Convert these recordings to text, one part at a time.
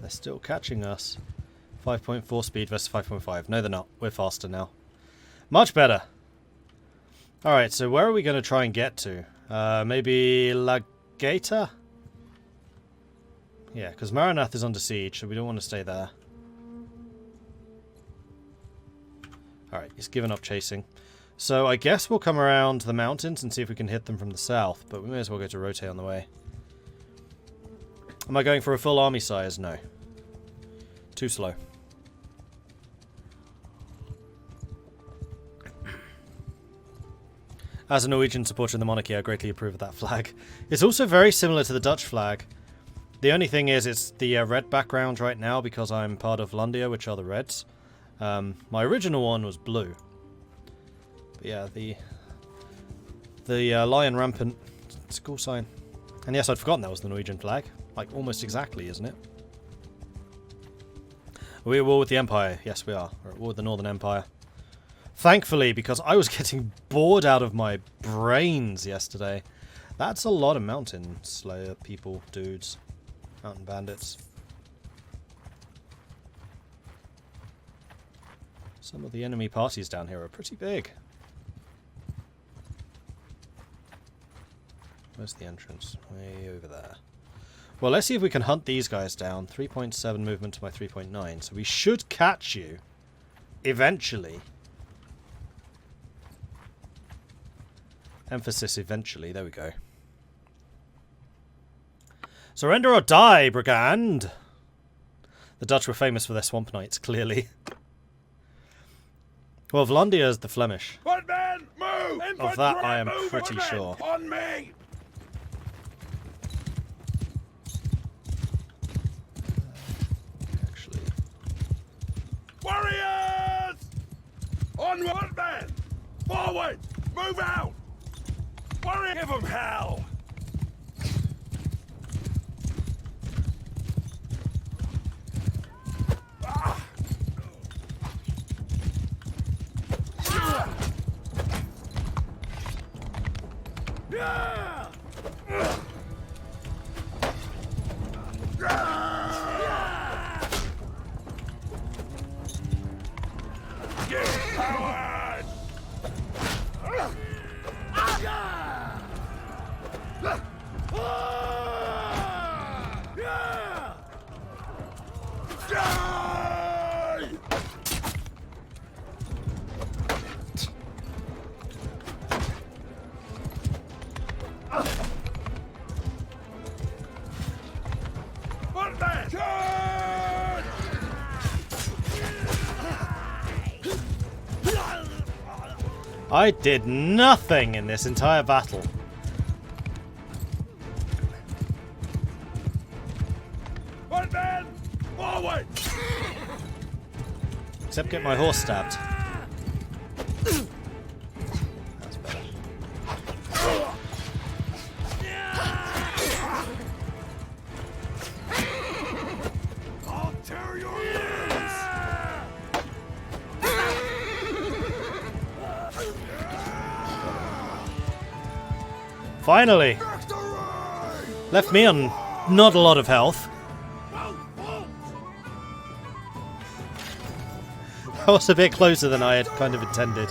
They're still catching us. 5.4 speed versus 5.5. No, they're not. We're faster now. Much better. Alright, so where are we going to try and get to? Maybe Lagata? Yeah, because Maranath is under siege, so we don't want to stay there. Alright, he's given up chasing. So I guess we'll come around the mountains and see if we can hit them from the south, but we may as well go to Rote on the way. Am I going for a full army size? No. Too slow. As a Norwegian supporter of the monarchy, I greatly approve of that flag. It's also very similar to the Dutch flag. The only thing is it's the red background right now because I'm part of Vlandia, which are the Reds. My original one was blue. But yeah, the lion rampant, it's a cool sign. And yes, I'd forgotten that was the Norwegian flag. Like, almost exactly, isn't it? Are we at war with the Empire? Yes, we are. We're at war with the Northern Empire. Thankfully, because I was getting bored out of my brains yesterday. That's a lot of mountain slayer people, dudes. Mountain bandits. Some of the enemy parties down here are pretty big. Where's the entrance? Way over there. Well, let's see if we can hunt these guys down. 3.7 movement to my 3.9. So we should catch you. Eventually. Emphasis eventually. There we go. Surrender or die, brigand! The Dutch were famous for their swamp knights, clearly. Well, Vlandia is the Flemish. One man, move! Of that I am pretty sure. On me! Actually. Warriors! Onward, man! Forward! Move out! Warrior, give them hell! I did nothing in this entire battle. One man, forward! Except get my horse stabbed. That's better. I'll tear your limbs! Finally! Left me on not a lot of health. That was a bit closer than I had kind of intended.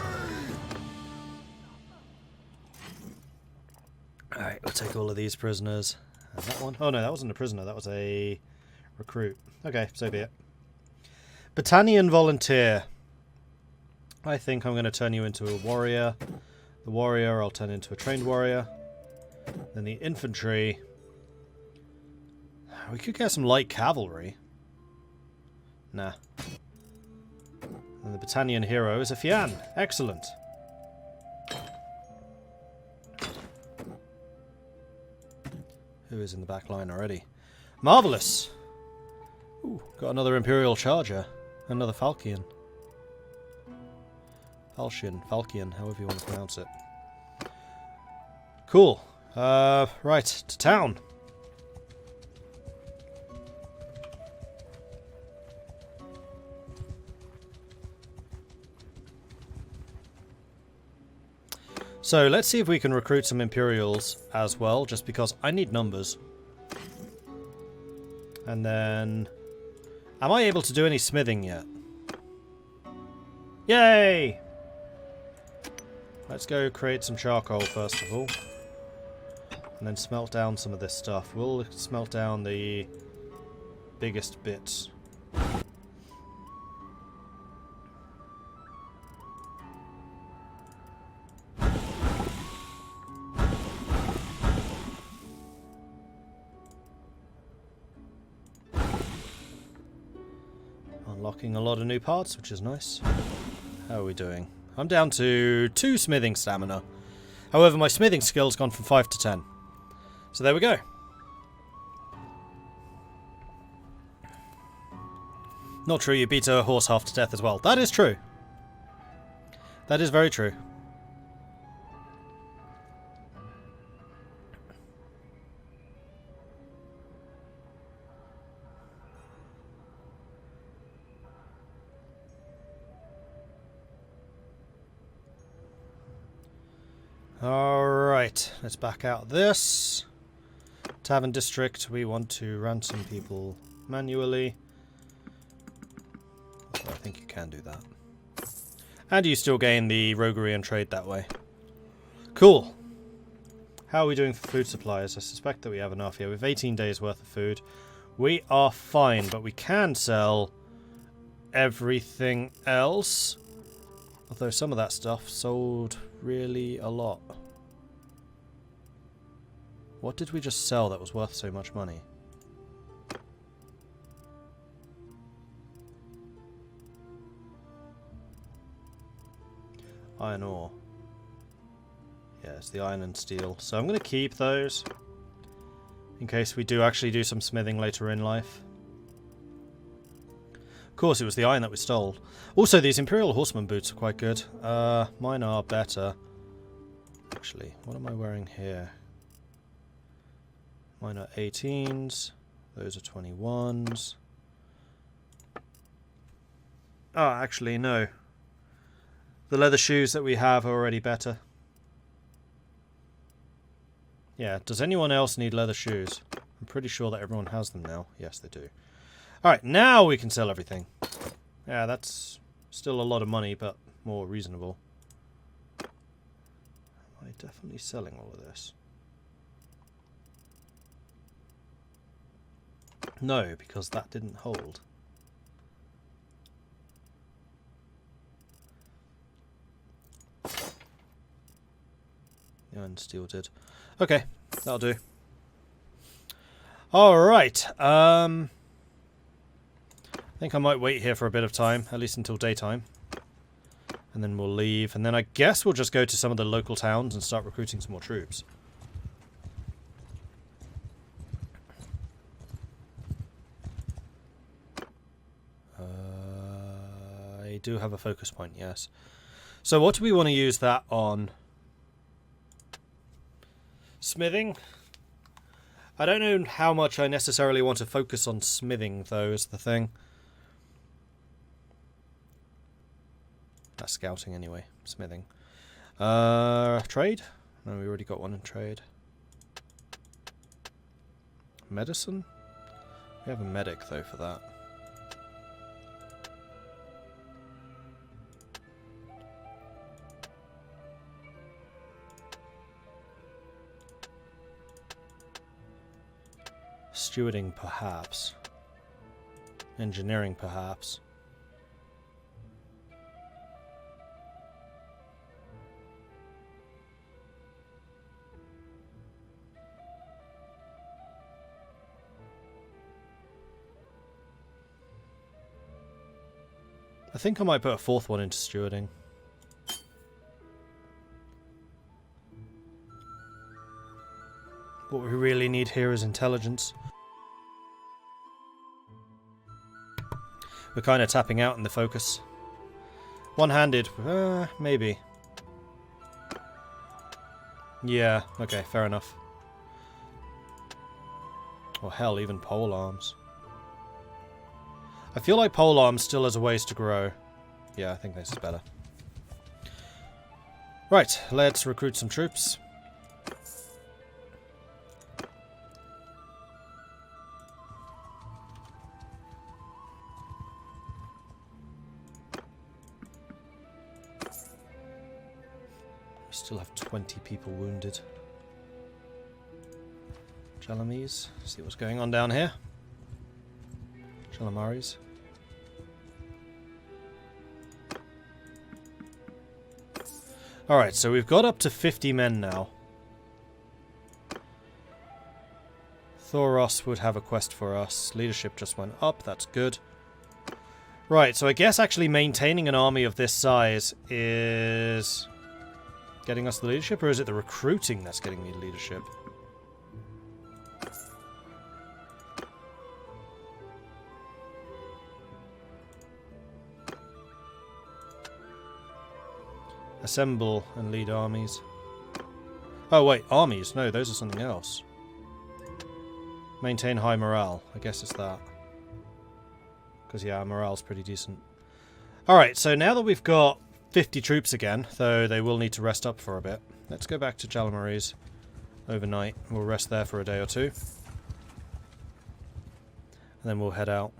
Alright, we'll take all of these prisoners. And that one. Oh no, that wasn't a prisoner, that was a recruit. Okay, so be it. Battanian volunteer. I think I'm going to turn you into a warrior. The warrior I'll turn into a trained warrior. Then the infantry. We could get some light cavalry. Nah. And the Battanian hero is a Fian. Excellent. Who is in the back line already? Marvellous! Ooh, got another Imperial Charger. Another Falchion. Falchion, however you want to pronounce it. Cool. Right, to town. So let's see if we can recruit some Imperials as well, just because I need numbers. And then Am I able to do any smithing yet? Yay! Let's go create some charcoal first of all. And then smelt down some of this stuff. We'll smelt down the biggest bits. Unlocking a lot of new parts, which is nice. How are we doing? I'm down to 2 smithing stamina. However, my smithing skill's gone from 5 to 10. So there we go. Not true, you beat a horse half to death as well. That is true. That is very true. Alright, let's back out this. Tavern District, we want to ransom people manually. Although I think you can do that. And you still gain the roguery and trade that way. Cool. How are we doing for food supplies? I suspect that we have enough here. We have 18 days worth of food. We are fine, but we can sell everything else. Although some of that stuff sold really a lot. What did we just sell that was worth so much money? Iron ore. Yeah, it's the iron and steel. So I'm going to keep those in case we do actually do some smithing later in life. Of course, it was the iron that we stole. Also, these Imperial Horseman boots are quite good. Mine are better. Actually, what am I wearing here? Mine are 18s. Those are 21s. Oh, actually, no. The leather shoes that we have are already better. Yeah, does anyone else need leather shoes? I'm pretty sure that everyone has them now. Yes, they do. Alright, now we can sell everything. Yeah, that's still a lot of money, but more reasonable. Am I definitely selling all of this? No, because that didn't hold. Yeah, and steel did. Okay, that'll do. Alright, I think I might wait here for a bit of time, at least until daytime. And then we'll leave, and then I guess we'll just go to some of the local towns and start recruiting some more troops. I do have a focus point, yes. So what do we want to use that on? Smithing? I don't know how much I necessarily want to focus on smithing, though, is the thing. That's scouting anyway. Smithing. Trade? No, we already got one in trade. Medicine? We have a medic, though, for that. Stewarding, perhaps. Engineering, perhaps. I think I might put a fourth one into stewarding. What we really need here is intelligence. We're kind of tapping out in the focus. One-handed, maybe. Yeah, okay, fair enough. Or hell, even pole arms. I feel like pole arms still has a ways to grow. Yeah, I think this is better. Right, let's recruit some troops. Still have 20 people wounded. Chalamis, see what's going on down here. Chalamaris. Alright, so we've got up to 50 men now. Thoros would have a quest for us. Leadership just went up, that's good. Right, so I guess actually maintaining an army of this size is getting us the leadership, or is it the recruiting that's getting me leadership? Assemble and lead armies. Oh wait, armies. No, those are something else. Maintain high morale. I guess it's that. Because yeah, morale's pretty decent. Alright, so now that we've got 50 troops again, though they will need to rest up for a bit, let's go back to Jalamaris overnight. We'll rest there for a day or two. And then we'll head out.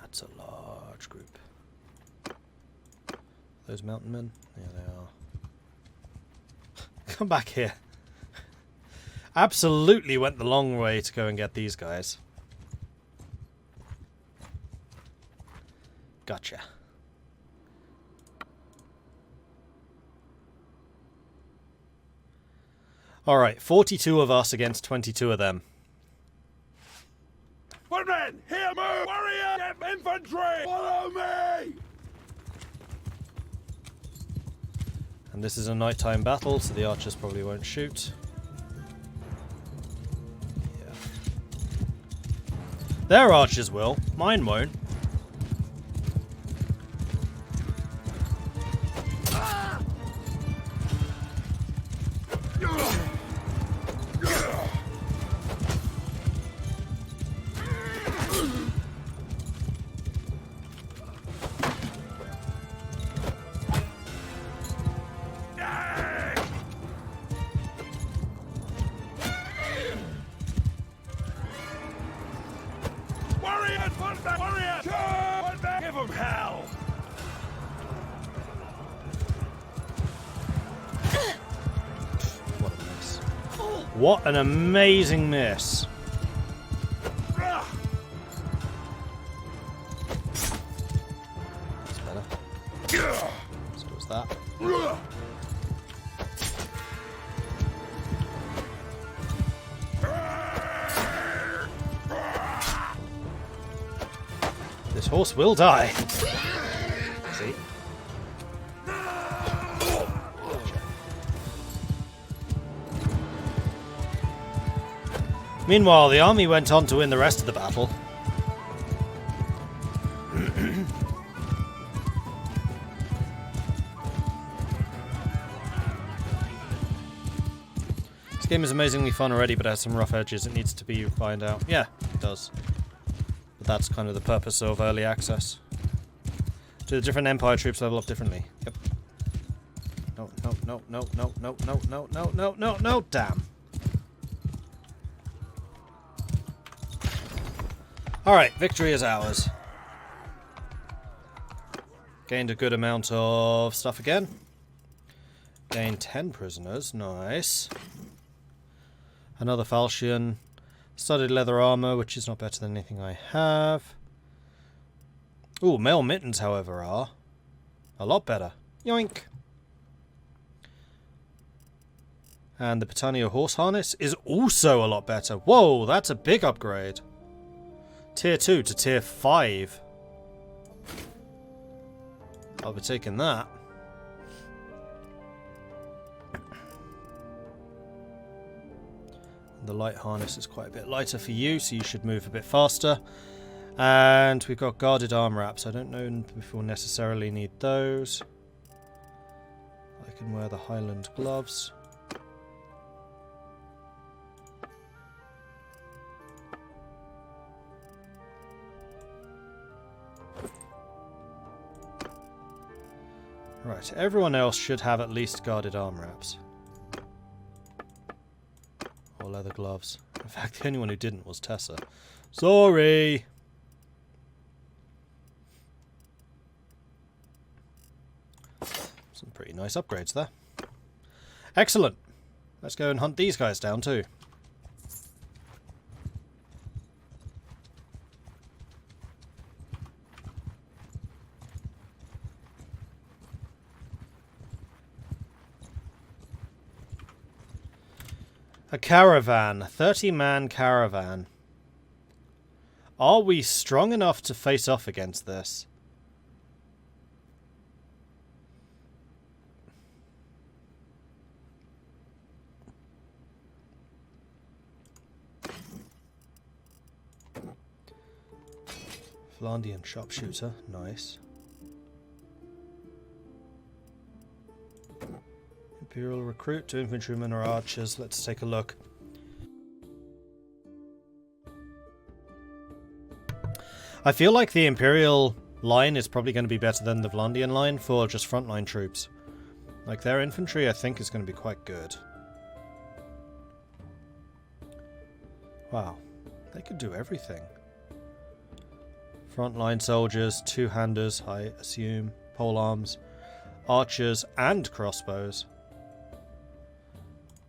That's a large group. Those mountain men? Yeah, they are. Come back here. Absolutely went the long way to go and get these guys. Gotcha. Alright, 42 of us against 22 of them. Footmen, here, move! Warrior, get infantry! Follow me! And this is a nighttime battle, so the archers probably won't shoot. Yeah. Their archers will, mine won't. What an amazing miss. That's better. So was that. This horse will die. See? Meanwhile, the army went on to win the rest of the battle. This game is amazingly fun already, but it has some rough edges. It needs to be refined out. Yeah, it does. But that's kind of the purpose of early access. Do the different Empire troops level up differently? Yep. No, no, no, no, no, no, no, no, no, no, no, no, damn. Alright, victory is ours. Gained a good amount of stuff again. Gained 10 prisoners, nice. Another falchion. Studded leather armor, which is not better than anything I have. Ooh, mail mittens, however, are a lot better. Yoink! And the Britannia horse harness is also a lot better. Whoa, that's a big upgrade. Tier 2 to Tier 5. I'll be taking that. The light harness is quite a bit lighter for you, so you should move a bit faster. And we've got guarded arm wraps. I don't know if we'll necessarily need those. I can wear the Highland gloves. Right, everyone else should have at least guarded arm wraps. Or leather gloves. In fact, the only one who didn't was Tessa. Sorry! pretty nice upgrades there. Excellent. Let's go and hunt these guys down too. A caravan. 30-man caravan. Are we strong enough to face off against this? Vlandian sharpshooter. Nice. Imperial recruit, 2 infantrymen or archers. Let's take a look. I feel like the Imperial line is probably going to be better than the Vlandian line for just frontline troops. Like, their infantry, I think, is going to be quite good. Wow. They could do everything. Frontline soldiers, two-handers, I assume, polearms, archers, and crossbows.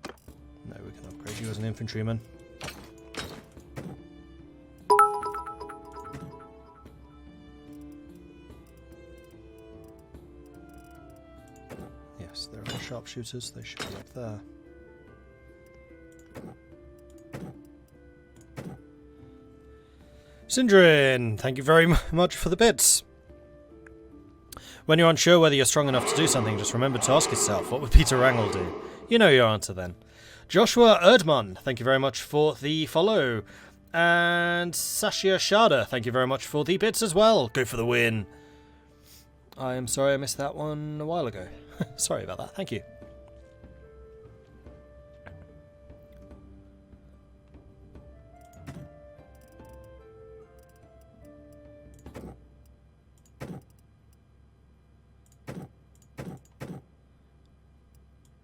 No, we can upgrade you as an infantryman. Yes, there are sharpshooters. They should be up there. Sindrin, thank you very much for the bits. When you're unsure whether you're strong enough to do something, just remember to ask yourself, what would Peter Wrangle do? You know your answer then. Joshua Erdmann, thank you very much for the follow. And Sashia Shada, thank you very much for the bits as well. Go for the win. I am sorry I missed that one a while ago. Sorry about that, thank you.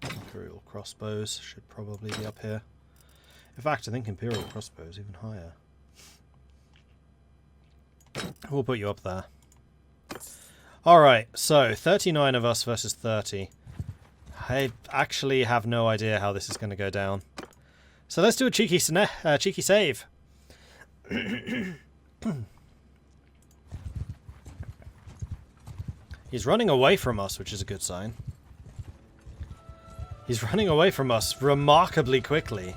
Imperial crossbows should probably be up here. In fact, I think Imperial crossbows even higher. We'll put you up there. Alright, so 39 of us versus 30. I actually have no idea how this is going to go down. So let's do a cheeky save. He's running away from us, which is a good sign. He's running away from us remarkably quickly.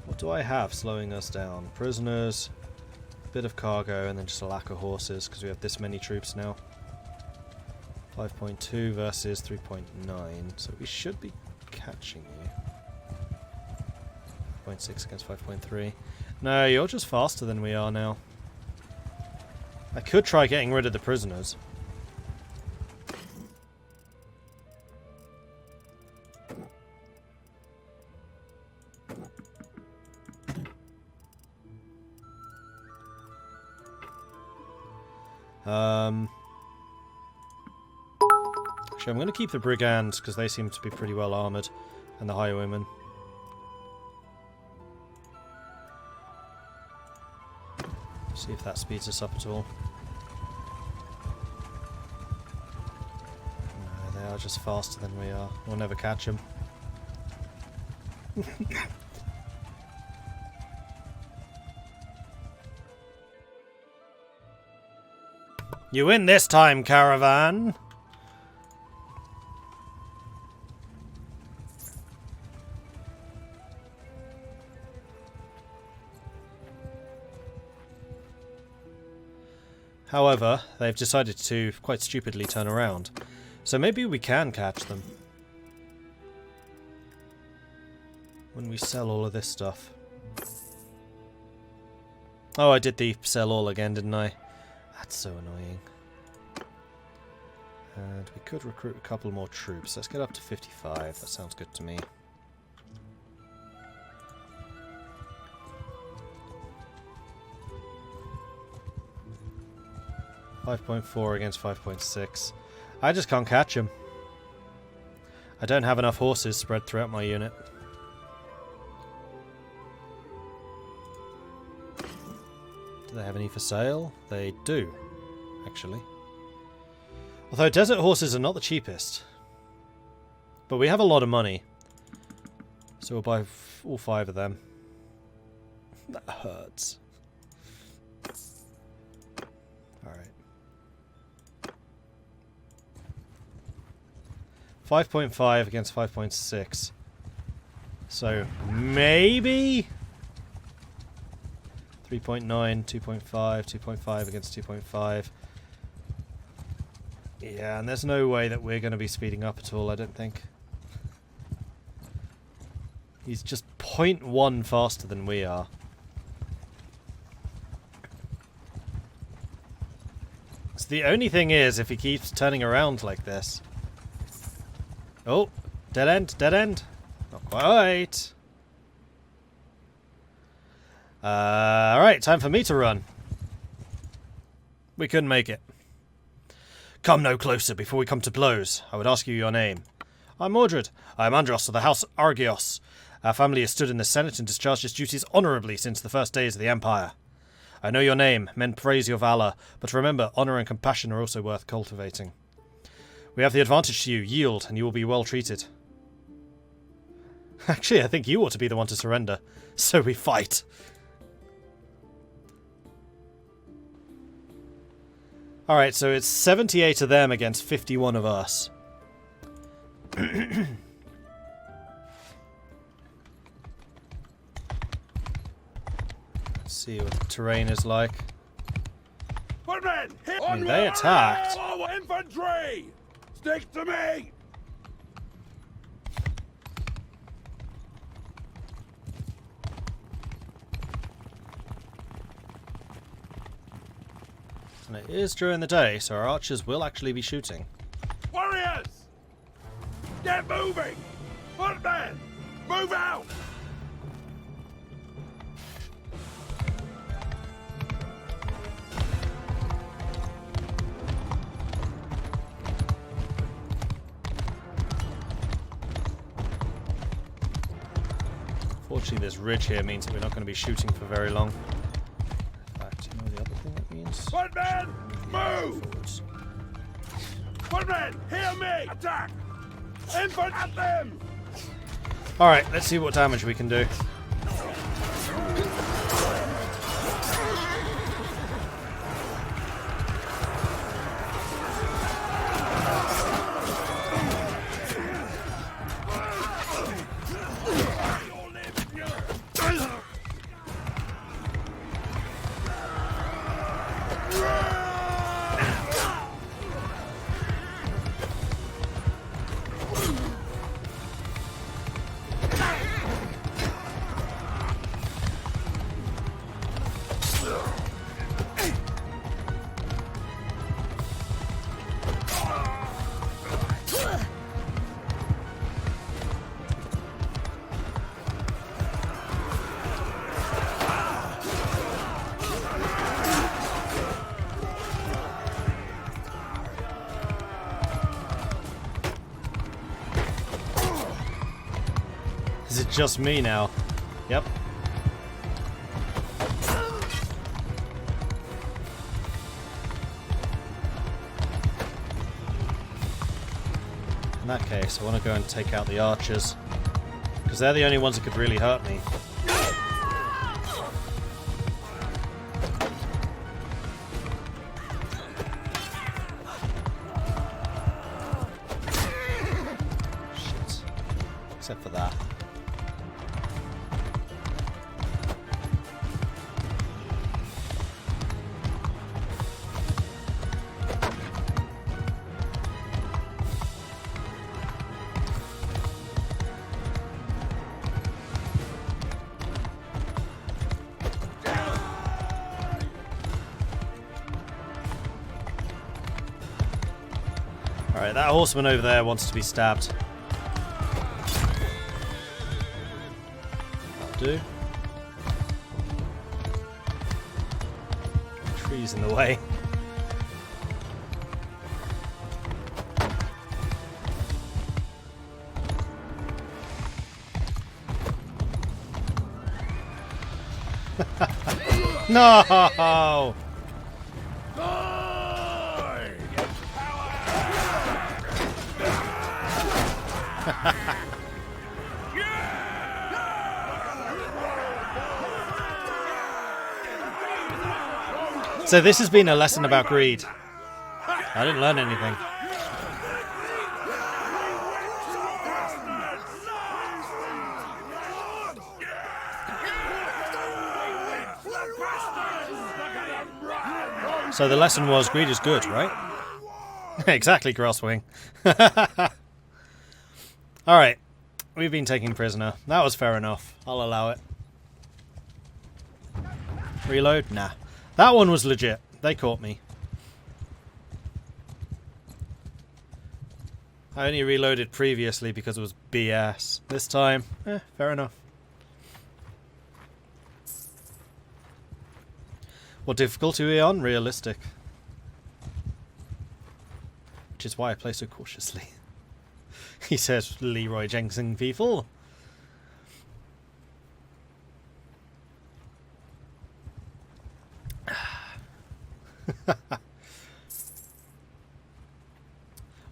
What do I have slowing us down? Prisoners, a bit of cargo, and then just a lack of horses, because we have this many troops now. 5.2 versus 3.9, so we should be catching you. 5.6 against 5.3. No, you're just faster than we are now. I could try getting rid of the prisoners. Actually, I'm going to keep the brigands because they seem to be pretty well armoured, and the highwaymen. See if that speeds us up at all. No, they are just faster than we are. We'll never catch them. You win this time, caravan! However, they've decided to quite stupidly turn around. So maybe we can catch them. When we sell all of this stuff. Oh, I did the sell all again, didn't I? That's so annoying. And we could recruit a couple more troops. Let's get up to 55. That sounds good to me. .4 against 5.6. I just can't catch him. I don't have enough horses spread throughout my unit. Do they have any for sale? They do. actually. Although desert horses are not the cheapest. But we have a lot of money. So we'll buy all 5 of them. That hurts. Alright. 5.5 against 5.6. So maybe 3.9, 2.5, 2.5 against 2.5. Yeah, and there's no way that we're going to be speeding up at all, I don't think. He's just 0.1 faster than we are. So the only thing is, if he keeps turning around like this... Oh, dead end, dead end. Not quite. Alright, time for me to run. We couldn't make it. Come no closer before we come to blows. I would ask you your name. I'm Mordred. I am Andros of the House Argios. Our family has stood in the Senate and discharged its duties honourably since the first days of the Empire. I know your name, men praise your valour, but remember, honour and compassion are also worth cultivating. We have the advantage to you, yield, and you will be well treated. Actually, I think you ought to be the one to surrender. So we fight. Alright, so it's 78 of them against 51 of us. Let's see what the terrain is like. I mean, they attacked. Infantry! Stick to me! And it is during the day, so our archers will actually be shooting. Warriors! Get moving! Footmen! Move out! Fortunately, this ridge here means that we're not going to be shooting for very long. In fact, you know the other thing that means? Footmen! Move! Forwards. Footmen! Hear me! Attack! Infant at them! Alright, let's see what damage we can do. Is it just me now? Yep. In that case, I want to go and take out the archers. Because they're the only ones that could really hurt me. Shit. Except for that. Alright, that horseman over there wants to be stabbed. That'll do. Trees in the way. No! So this has been a lesson about greed. I didn't learn anything. So the lesson was greed is good, right? Exactly, Crosswing. Alright. We've been taken prisoner. That was fair enough. I'll allow it. Reload? Nah. That one was legit. They caught me. I only reloaded previously because it was BS. This time, fair enough. What difficulty are we on? Realistic. Which is why I play so cautiously. He says, Leroy Jenkins people.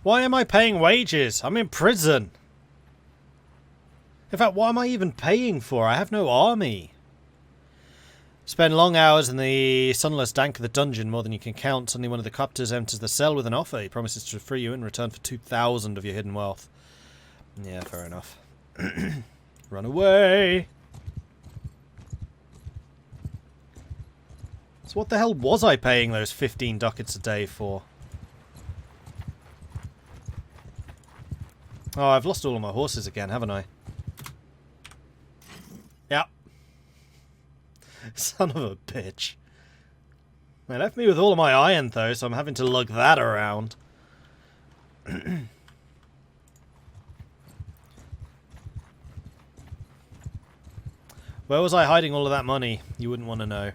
Why am I paying wages? I'm in prison. In fact, what am I even paying for? I have no army. Spend long hours in the sunless dank of the dungeon, more than you can count. Suddenly one of the captors enters the cell with an offer. He promises to free you in return for 2,000 of your hidden wealth. Yeah, fair enough. Run away! So what the hell was I paying those 15 ducats a day for? Oh, I've lost all of my horses again, haven't I? Yep. Son of a bitch. They left me with all of my iron, though, so I'm having to lug that around. Where was I hiding all of that money? You wouldn't want to know.